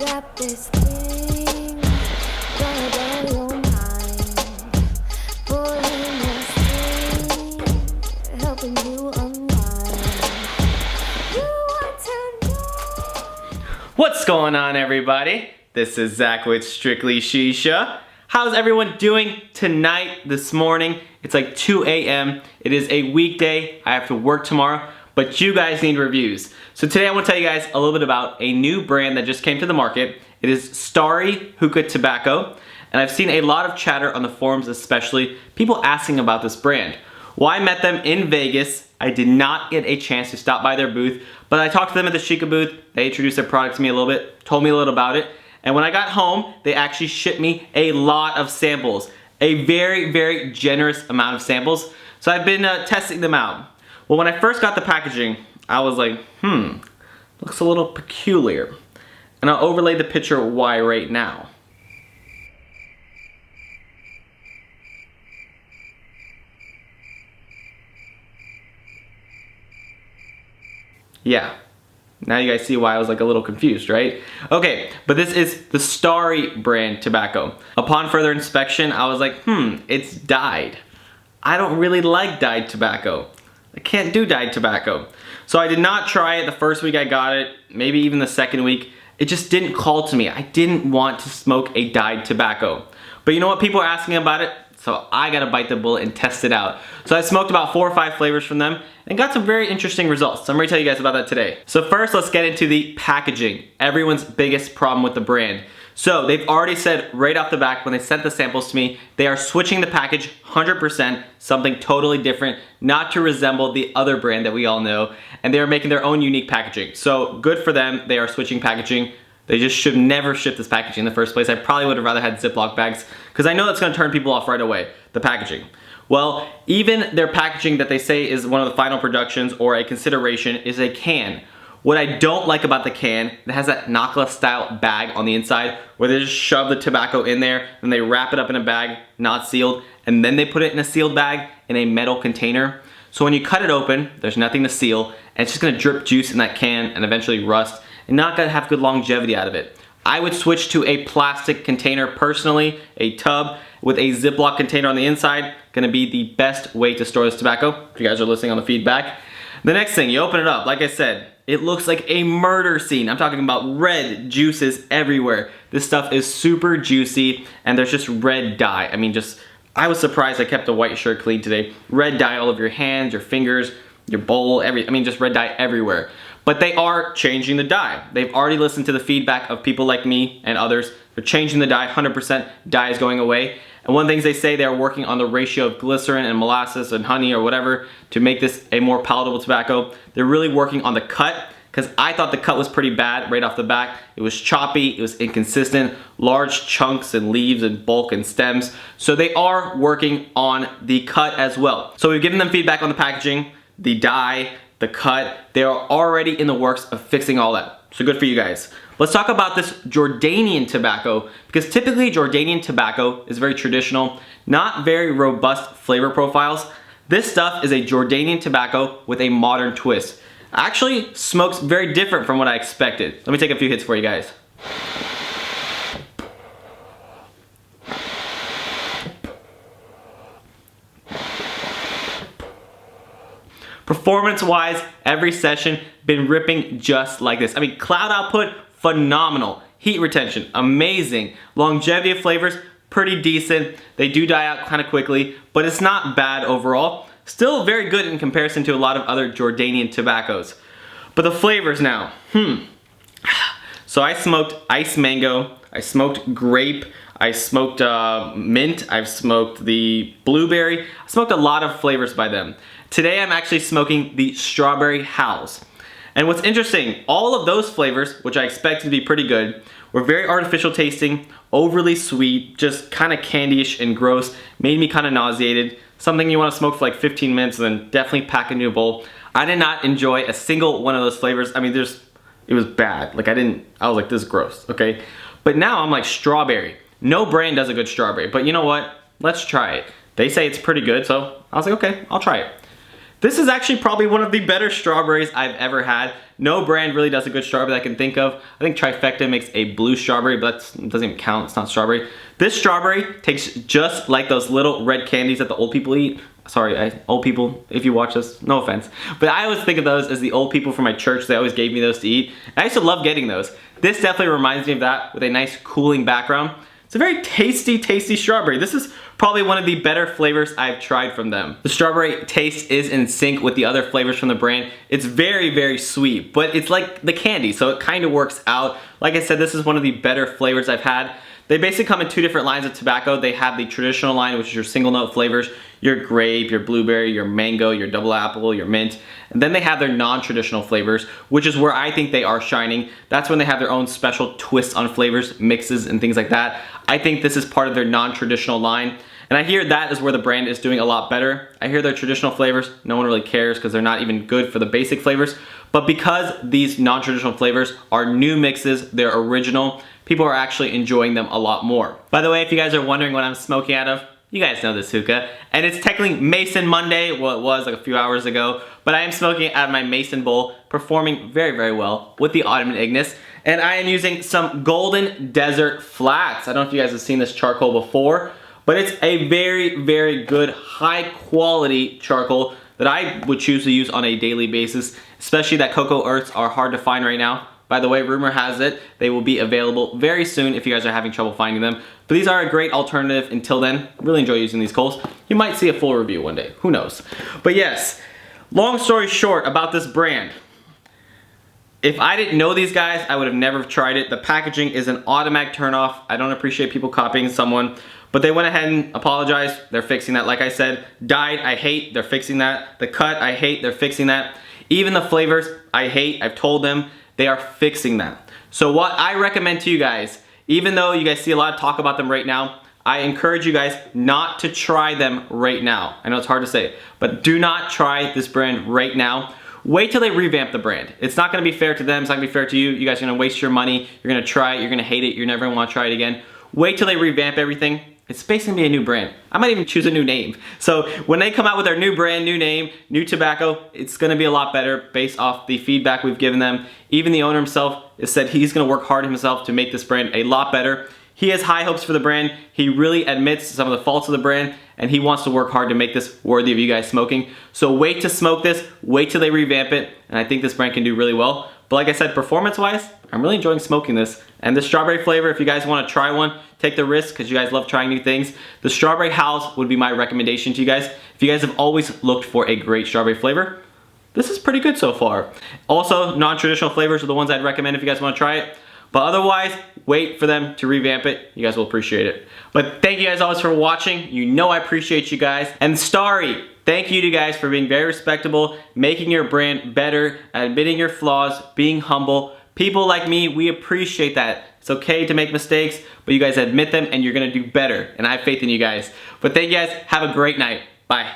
got this thing, gonna blow your mind, pulling your string, helping you unwind. You want to know. What's going on, everybody? This is Zach with Strictly Shisha. How's everyone doing tonight, this morning? It's like 2 a.m. It is a weekday. I have to work tomorrow, but you guys need reviews. So today I want to tell you guys a little bit about a new brand that just came to the market. It is Starry Hookah Tobacco, and I've seen a lot of chatter on the forums, especially people asking about this brand. Well, I met them in Vegas. I did not get a chance to stop by their booth, but I talked to them at the Chica booth. They introduced their product to me a little bit, told me a little about it, and when I got home, they actually shipped me a lot of samples, a very, very generous amount of samples. So I've been testing them out. Well, when I first got the packaging, I was like, looks a little peculiar. And I'll overlay the picture why right now. Yeah. Now you guys see why I was like a little confused, right? Okay, but this is the Starry brand tobacco. Upon further inspection, I was like, it's dyed. I don't really like dyed tobacco. I can't do dyed tobacco. So I did not try it the first week I got it, maybe even the second week. It just didn't call to me. I didn't want to smoke a dyed tobacco. But you know what? People are asking about it, so I gotta bite the bullet and test it out. So I smoked about 4 or 5 flavors from them and got some very interesting results. So I'm gonna tell you guys about that today. So first, let's get into the packaging. Everyone's biggest problem with the brand. So they've already said right off the back when they sent the samples to me, they are switching the package 100%, something totally different, not to resemble the other brand that we all know, and they are making their own unique packaging. So good for them, they are switching packaging. They just should never ship this packaging in the first place. I probably would have rather had Ziploc bags, because I know that's gonna turn people off right away, the packaging. Well, even their packaging that they say is one of the final productions or a consideration is a can. What I don't like about the can, it has that Nakla style bag on the inside where they just shove the tobacco in there and they wrap it up in a bag, not sealed, and then they put it in a sealed bag in a metal container. So when you cut it open, there's nothing to seal, and it's just gonna drip juice in that can and eventually rust and not gonna have good longevity out of it. I would switch to a plastic container personally, a tub with a Ziploc container on the inside, gonna be the best way to store this tobacco, if you guys are listening on the feedback. The next thing, you open it up, like I said, it looks like a murder scene. I'm talking about red juices everywhere. This stuff is super juicy, and there's just red dye. I mean, I was surprised I kept the white shirt clean today. Red dye all over your hands, your fingers, your bowl, just red dye everywhere. But they are changing the dye. They've already listened to the feedback of people like me and others. They're changing the dye, 100% dye is going away. And one of the things they say, they're working on the ratio of glycerin and molasses and honey or whatever to make this a more palatable tobacco. They're really working on the cut, because I thought the cut was pretty bad right off the back. It was choppy, it was inconsistent, large chunks and leaves and bulk and stems. So they are working on the cut as well. So we've given them feedback on the packaging, the dye, the cut. They are already in the works of fixing all that. So good for you guys. Let's talk about this Jordanian tobacco, because typically Jordanian tobacco is very traditional, not very robust flavor profiles. This stuff is a Jordanian tobacco with a modern twist. Actually smokes very different from what I expected. Let me take a few hits for you guys. Performance-wise, every session been ripping just like this. I mean, cloud output, phenomenal. Heat retention, amazing. Longevity of flavors, pretty decent. They do die out kind of quickly, but it's not bad overall. Still very good in comparison to a lot of other Jordanian tobaccos. But the flavors now, So I smoked ice mango, I smoked grape, I smoked mint, I've smoked the blueberry. I smoked a lot of flavors by them. Today I'm actually smoking the strawberry house. And what's interesting, all of those flavors, which I expected to be pretty good, were very artificial tasting, overly sweet, just kind of candyish and gross, made me kind of nauseated. Something you want to smoke for like 15 minutes and then definitely pack into a bowl. I did not enjoy a single one of those flavors. I mean, it was bad. Like I was like, this is gross, okay? But now I'm like strawberry. No brand does a good strawberry, but you know what? Let's try it. They say it's pretty good, so I was like, okay, I'll try it. This is actually probably one of the better strawberries I've ever had. No brand really does a good strawberry that I can think of. I think Trifecta makes a blue strawberry, but that doesn't even count, it's not strawberry. This strawberry tastes just like those little red candies that the old people eat. Sorry, old people, if you watch this, no offense. But I always think of those as the old people from my church. They always gave me those to eat. And I used to love getting those. This definitely reminds me of that with a nice cooling background. It's a very tasty, tasty strawberry. This is probably one of the better flavors I've tried from them. The strawberry taste is in sync with the other flavors from the brand. It's very, very sweet, but it's like the candy, so it kind of works out. Like I said, this is one of the better flavors I've had. They basically come in two different lines of tobacco. They have the traditional line, which is your single note flavors, your grape, your blueberry, your mango, your double apple, your mint. And then they have their non-traditional flavors, which is where I think they are shining. That's when they have their own special twists on flavors, mixes, and things like that. I think this is part of their non-traditional line. And I hear that is where the brand is doing a lot better. I hear their traditional flavors, no one really cares because they're not even good for the basic flavors. But because these non-traditional flavors are new mixes, they're original, people are actually enjoying them a lot more. By the way, if you guys are wondering what I'm smoking out of, you guys know this hookah. And it's technically Mason Monday, well it was like a few hours ago, but I am smoking out of my Mason bowl, performing very, very well with the Ottoman Ignis. And I am using some Golden Desert Flats. I don't know if you guys have seen this charcoal before, but it's a very, very good, high quality charcoal that I would choose to use on a daily basis, especially that cocoa earths are hard to find right now. By the way, rumor has it they will be available very soon if you guys are having trouble finding them. But these are a great alternative until then. Really enjoy using these coals. You might see a full review one day, who knows. But yes, long story short about this brand. If I didn't know these guys, I would have never tried it. The packaging is an automatic turnoff. I don't appreciate people copying someone. But they went ahead and apologized. They're fixing that. Like I said, dyed, I hate. They're fixing that. The cut, I hate. They're fixing that. Even the flavors, I hate. I've told them. They are fixing that. So what I recommend to you guys, even though you guys see a lot of talk about them right now, I encourage you guys not to try them right now. I know it's hard to say, but do not try this brand right now. Wait till they revamp the brand. It's not gonna be fair to them, it's not gonna be fair to you. You guys are gonna waste your money, you're gonna try it, you're gonna hate it, you're never gonna wanna try it again. Wait till they revamp everything. It's basically gonna be a new brand. I might even choose a new name. So when they come out with their new brand, new name, new tobacco, it's gonna be a lot better based off the feedback we've given them. Even the owner himself has said he's gonna work hard himself to make this brand a lot better. He has high hopes for the brand. He really admits some of the faults of the brand, and he wants to work hard to make this worthy of you guys smoking. So wait to smoke this, wait till they revamp it, and I think this brand can do really well. But like I said, performance-wise, I'm really enjoying smoking this. And the strawberry flavor, if you guys want to try one, take the risk because you guys love trying new things. The strawberry house would be my recommendation to you guys. If you guys have always looked for a great strawberry flavor, this is pretty good so far. Also, non-traditional flavors are the ones I'd recommend if you guys want to try it. But otherwise, wait for them to revamp it. You guys will appreciate it. But thank you guys always for watching. You know I appreciate you guys. And Starry, thank you to you guys for being very respectable, making your brand better, admitting your flaws, being humble. People like me, we appreciate that. It's okay to make mistakes, but you guys admit them and you're gonna do better. And I have faith in you guys. But thank you guys. Have a great night. Bye.